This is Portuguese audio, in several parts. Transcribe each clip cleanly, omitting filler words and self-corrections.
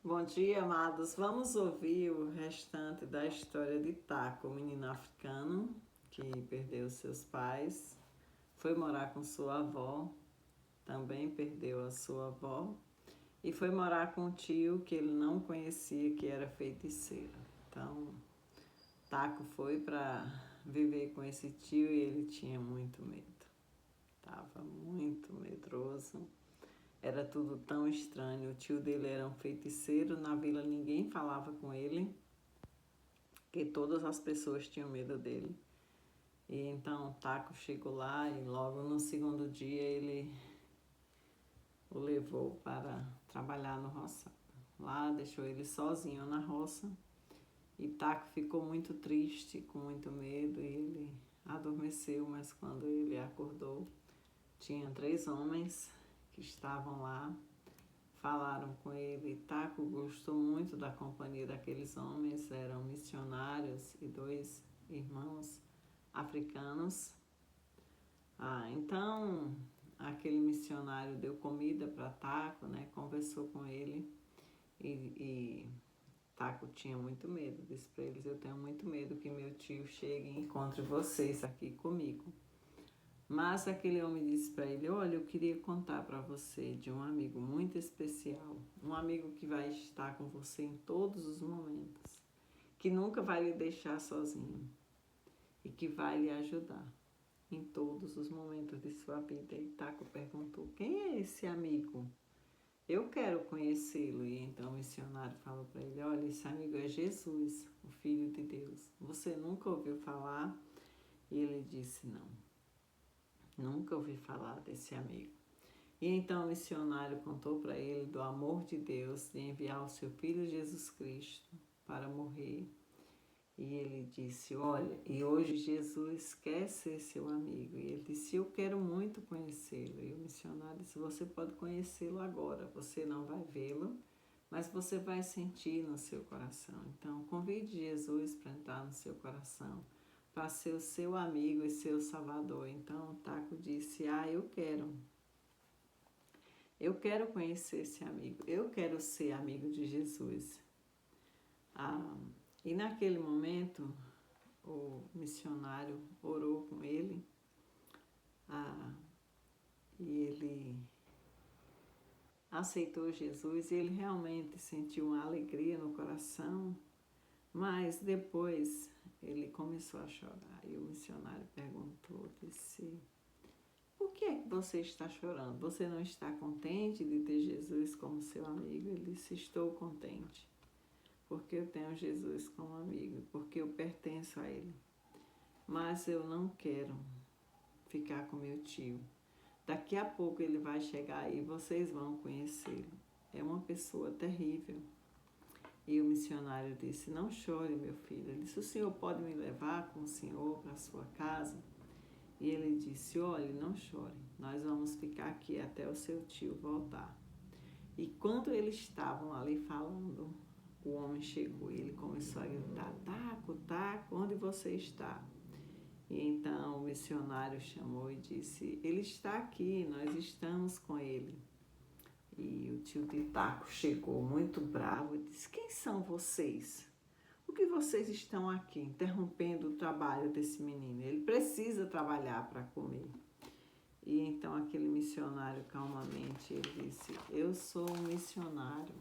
Bom dia, amados. Vamos ouvir o restante da história de Taco, o menino africano que perdeu seus pais, foi morar com sua avó, também perdeu a sua avó, e foi morar com um tio que ele não conhecia, que era feiticeiro. Então, Taco foi para viver com esse tio e ele tinha muito medo. Estava muito medroso. Era tudo tão estranho. O tio dele era um feiticeiro, na vila ninguém falava com ele, porque todas as pessoas tinham medo dele. E então Taco chegou lá e logo no segundo dia ele o levou para trabalhar no roça. Lá deixou ele sozinho na roça e Taco ficou muito triste, com muito medo, e ele adormeceu, mas quando ele acordou, tinha 3 homens que estavam lá, falaram com ele. Taco gostou muito da companhia daqueles homens, eram missionários e 2 irmãos africanos. Então aquele missionário deu comida para Taco, né? Conversou com ele e Taco tinha muito medo. Disse para eles: eu tenho muito medo que meu tio chegue e encontre vocês aqui comigo. Mas aquele homem disse para ele: olha, eu queria contar para você de um amigo muito especial, um amigo que vai estar com você em todos os momentos, que nunca vai lhe deixar sozinho e que vai lhe ajudar em todos os momentos de sua vida. E Taco perguntou: quem é esse amigo? Eu quero conhecê-lo. E então o missionário falou para ele: olha, esse amigo é Jesus, o Filho de Deus. Você nunca ouviu falar? E ele disse: não, nunca ouvi falar desse amigo. E então o missionário contou para ele do amor de Deus de enviar o seu Filho Jesus Cristo para morrer. E ele disse: olha, e hoje Jesus quer ser seu amigo. E ele disse: eu quero muito conhecê-lo. E o missionário disse: você pode conhecê-lo agora, você não vai vê-lo, mas você vai sentir no seu coração. Então convide Jesus para entrar no seu coração, para ser o seu amigo e seu salvador. Então Taco disse: eu quero conhecer esse amigo, eu quero ser amigo de Jesus. E naquele momento o missionário orou com ele, e ele aceitou Jesus e ele realmente sentiu uma alegria no coração, mas depois ele começou a chorar. E o missionário perguntou, disse: por que é que você está chorando? Você não está contente de ter Jesus como seu amigo? Ele disse: estou contente, porque eu tenho Jesus como amigo, porque eu pertenço a ele. Mas eu não quero ficar com meu tio. Daqui a pouco ele vai chegar e vocês vão conhecê-lo. É uma pessoa terrível. E o missionário disse: não chore, meu filho. Ele disse: o senhor pode me levar com o senhor para a sua casa? E ele disse: olhe, não chore, nós vamos ficar aqui até o seu tio voltar. E quando eles estavam ali falando, o homem chegou e ele começou a gritar: Taco, Taco, onde você está? E então o missionário chamou e disse: ele está aqui, nós estamos com ele. E o tio de Taco chegou muito bravo e disse: quem são vocês? O que vocês estão aqui interrompendo o trabalho desse menino? Ele precisa trabalhar para comer. E então aquele missionário calmamente ele disse: eu sou um missionário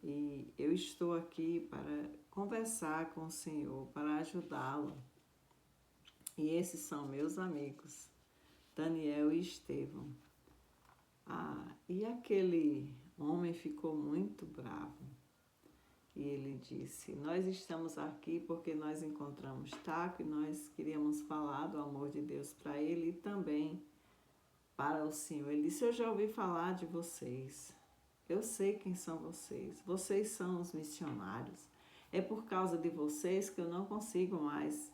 e eu estou aqui para conversar com o Senhor, para ajudá-lo. E esses são meus amigos, Daniel e Estevão. E aquele homem ficou muito bravo. E ele disse: nós estamos aqui porque nós encontramos Taco e nós queríamos falar do amor de Deus para ele e também para o Senhor. Ele disse: eu já ouvi falar de vocês. Eu sei quem são vocês. Vocês são os missionários. É por causa de vocês que eu não consigo mais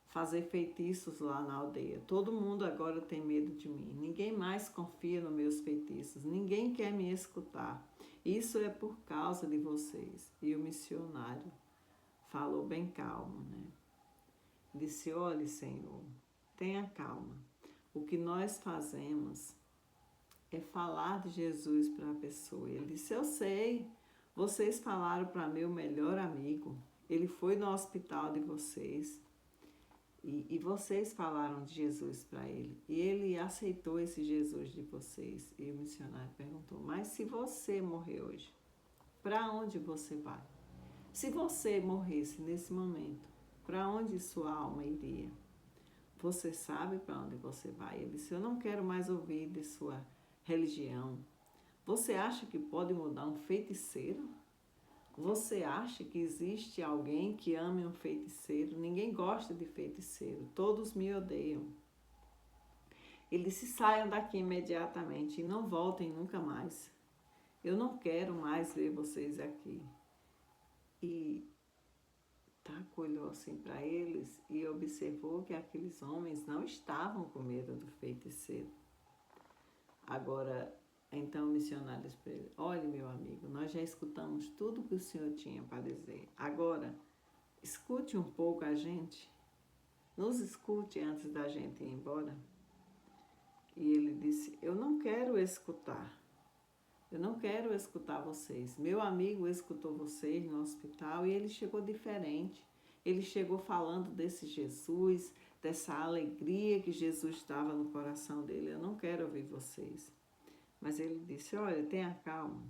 fazer feitiços lá na aldeia. Todo mundo agora tem medo de mim. Ninguém mais confia nos meus feitiços. Ninguém quer me escutar. Isso é por causa de vocês. E o missionário falou bem calmo, né? Disse: olhe, Senhor, tenha calma. O que nós fazemos é falar de Jesus para a pessoa. Ele disse: eu sei. Vocês falaram para meu melhor amigo, ele foi no hospital de vocês, e vocês falaram de Jesus para ele, e ele aceitou esse Jesus de vocês. E o missionário perguntou, mas se você morrer hoje, para onde você vai? Se você morresse nesse momento, para onde sua alma iria? Você sabe para onde você vai? Ele disse, eu não quero mais ouvir de sua religião. Você acha que pode mudar um feiticeiro? Você acha que existe alguém que ame um feiticeiro? Ninguém gosta de feiticeiro, todos me odeiam. Ele disse, saiam daqui imediatamente e não voltem nunca mais. Eu não quero mais ver vocês aqui. E Taco olhou assim para eles e observou que aqueles homens não estavam com medo do feiticeiro. Agora, então o missionário disse para ele, olhe meu amigo, nós já escutamos tudo que o senhor tinha para dizer. Agora, escute um pouco a gente, nos escute antes da gente ir embora. E ele disse, eu não quero escutar vocês. Meu amigo escutou vocês no hospital e ele chegou diferente. Ele chegou falando desse Jesus, dessa alegria que Jesus estava no coração dele. Eu não quero ouvir vocês. Mas ele disse, olha, tenha calma.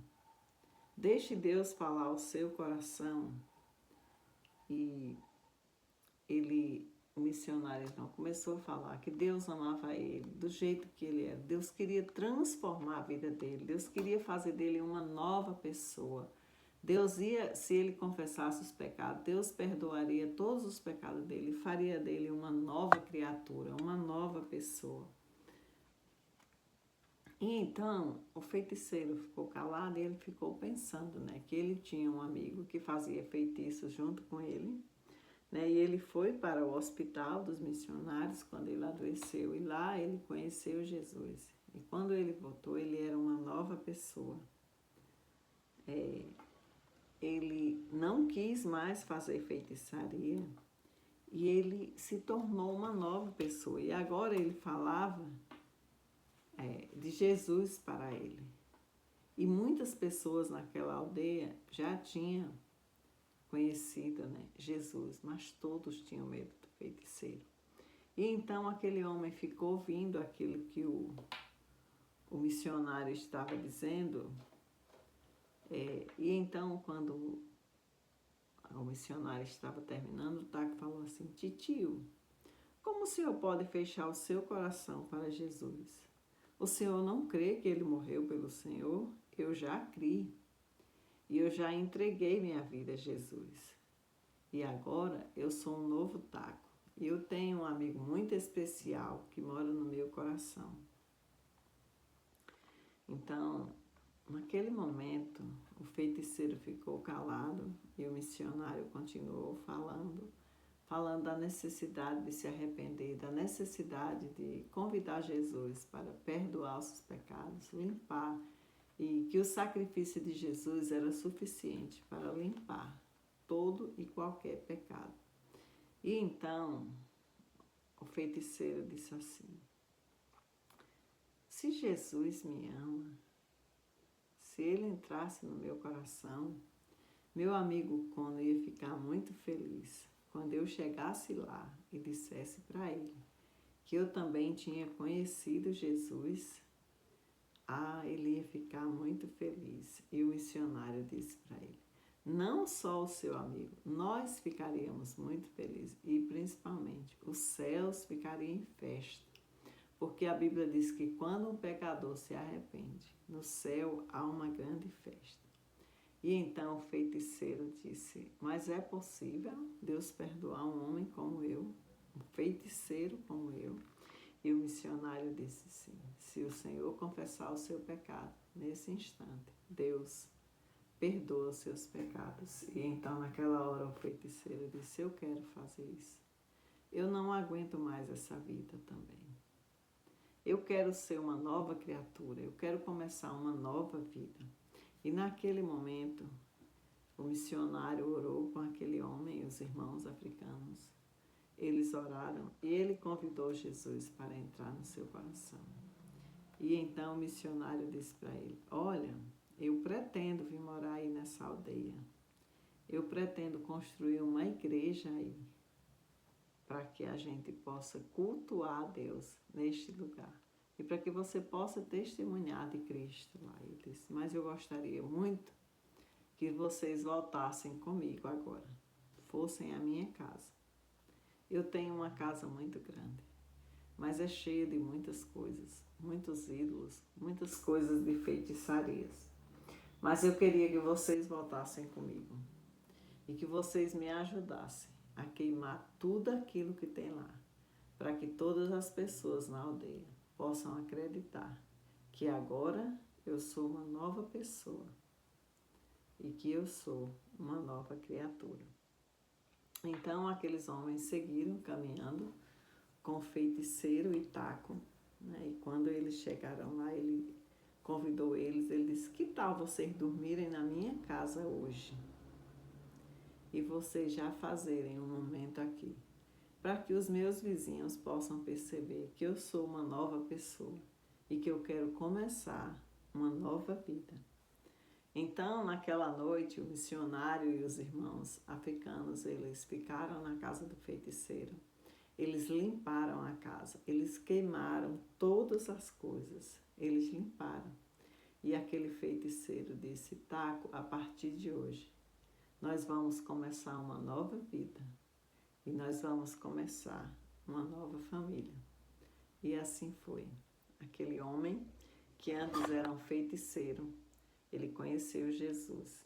Deixe Deus falar ao seu coração. E o missionário então começou a falar que Deus amava ele do jeito que ele era. Deus queria transformar a vida dele. Deus queria fazer dele uma nova pessoa. Deus ia, se ele confessasse os pecados, Deus perdoaria todos os pecados dele e faria dele uma nova criatura, uma nova pessoa. E então o feiticeiro ficou calado e ele ficou pensando, né, que ele tinha um amigo que fazia feitiços junto com ele, né, e ele foi para o hospital dos missionários quando ele adoeceu e lá ele conheceu Jesus. E quando ele voltou, ele era uma nova pessoa. Ele não quis mais fazer feitiçaria e ele se tornou uma nova pessoa. E agora ele falava de Jesus para ele. E muitas pessoas naquela aldeia já tinham conhecido, né, Jesus, mas todos tinham medo do feiticeiro. E então aquele homem ficou ouvindo aquilo que o missionário estava dizendo. E então, quando o missionário estava terminando, o Taco falou assim, titio, como o senhor pode fechar o seu coração para Jesus? O senhor não crê que ele morreu pelo senhor? Eu já criei. E eu já entreguei minha vida a Jesus. E agora eu sou um novo Taco. E eu tenho um amigo muito especial que mora no meu coração. Então, naquele momento, o feiticeiro ficou calado e o missionário continuou falando da necessidade de se arrepender, da necessidade de convidar Jesus para perdoar os seus pecados, limpar, e que o sacrifício de Jesus era suficiente para limpar todo e qualquer pecado. E então, o feiticeiro disse assim, se Jesus me ama, se ele entrasse no meu coração, meu amigo Cono ia ficar muito feliz quando eu chegasse lá e dissesse para ele que eu também tinha conhecido Jesus. Ele ia ficar muito feliz. E o missionário disse para ele, não só o seu amigo, nós ficaríamos muito felizes e principalmente os céus ficariam em festa. Porque a Bíblia diz que quando um pecador se arrepende, no céu há uma grande festa. E então o feiticeiro disse, mas é possível Deus perdoar um homem como eu, um feiticeiro como eu? E o missionário disse sim, se o Senhor confessar o seu pecado, nesse instante, Deus perdoa os seus pecados. E então naquela hora o feiticeiro disse, eu quero fazer isso. Eu não aguento mais essa vida também. Eu quero ser uma nova criatura, eu quero começar uma nova vida. E naquele momento, o missionário orou com aquele homem e os irmãos africanos. Eles oraram e ele convidou Jesus para entrar no seu coração. E então o missionário disse para ele, olha, eu pretendo vir morar aí nessa aldeia. Eu pretendo construir uma igreja aí, para que a gente possa cultuar a Deus neste lugar. E para que você possa testemunhar de Cristo lá. Eu disse, mas eu gostaria muito que vocês voltassem comigo agora, fossem à minha casa. Eu tenho uma casa muito grande, mas é cheia de muitas coisas, muitos ídolos, muitas coisas de feitiçarias. Mas eu queria que vocês voltassem comigo e que vocês me ajudassem a queimar tudo aquilo que tem lá, para que todas as pessoas na aldeia possam acreditar que agora eu sou uma nova pessoa e que eu sou uma nova criatura. Então aqueles homens seguiram caminhando com o feiticeiro e taco, né? E quando eles chegaram lá, ele convidou eles, ele disse, que tal vocês dormirem na minha casa hoje? E vocês já fazerem um momento aqui, para que os meus vizinhos possam perceber que eu sou uma nova pessoa e que eu quero começar uma nova vida. Então, naquela noite, o missionário e os irmãos africanos, eles ficaram na casa do feiticeiro. Eles limparam a casa, eles queimaram todas as coisas, eles limparam. E aquele feiticeiro disse, Taco, a partir de hoje, nós vamos começar uma nova vida e nós vamos começar uma nova família. E assim foi. Aquele homem, que antes era um feiticeiro, ele conheceu Jesus.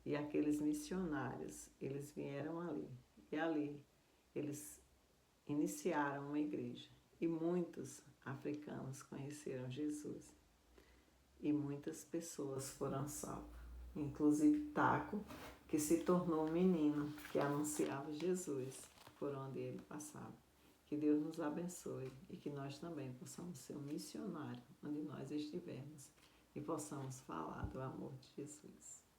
E aqueles missionários, eles vieram ali. E ali, eles iniciaram uma igreja. E muitos africanos conheceram Jesus. E muitas pessoas foram salvas. Inclusive Taco, que se tornou um menino que anunciava Jesus por onde ele passava. Que Deus nos abençoe e que nós também possamos ser um missionário onde nós estivermos e possamos falar do amor de Jesus.